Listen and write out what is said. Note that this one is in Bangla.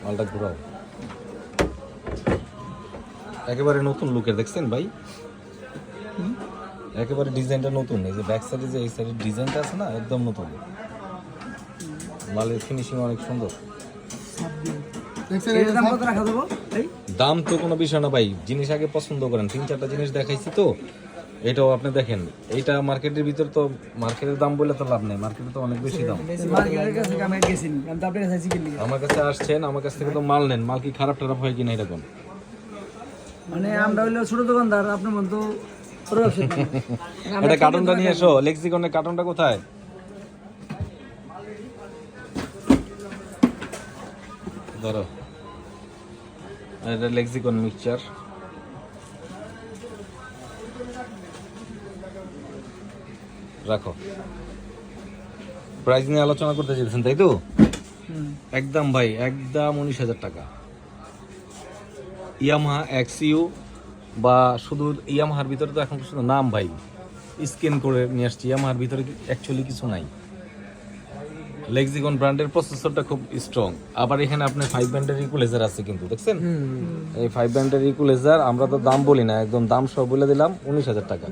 মালটা ঘুরাও। একেবারে নতুন লুকের, দেখছেন ভাই? একেবারে ডিজাইনটা নতুন। এই যে ব্যাক সাইডে যে এই সাইডের ডিজাইনটা আছে না, একদম নতুন। মালের ফিনিশিং অনেক সুন্দর। দাম তো কোনো বিষয় না ভাই, জিনিস আগে পছন্দ করেন। 3-4টা জিনিস দেখাইছি তো, এটাও আপনি দেখেন। এইটা মার্কেটের ভিতর তো, মার্কেটের দাম বলে তো লাভ নেই, মার্কেটে তো অনেক বেশি দাম। আমার কাছে আসছেন, আমার কাছ থেকে তো মাল নেন, মাল কি খারাপ টারাপ হয় কিনা এটা কোন? মানে আমরা হইলো ছোট দোকানদার, আপনার মতো এটা কার্টুনটা নিয়ে এসো, লেক্সিকনের কার্টুনটা কোথায়? ধরো, এটা লেক্সিকন মিক্সচার। রাখো। প্রাইস নিয়ে আলোচনা করতে চাইছেন তাই তো? একদম ভাই, একদম 19,000 টাকা। ইয়ামাহা এক্সইউ বা শুধু ইয়ামাহার ভিতরে তো এখন শুধু নাম ভাই, স্ক্যান করে নিয়ে আসছি। ইয়ামাহার ভিতরে অ্যাকচুয়ালি কিছু নাই। লেক্সিকন ব্র্যান্ডের প্রসেসরটা খুব স্ট্রং। আবার এখানে আপনার 5 ব্যান্ডের ইকুলাইজার আছে কিন্তু, দেখছেন? এই 5 ব্যান্ডের ইকুলাইজার আমরা তো দাম বলি না, একদম দাম সব বলে দিলাম 19,000 টাকা।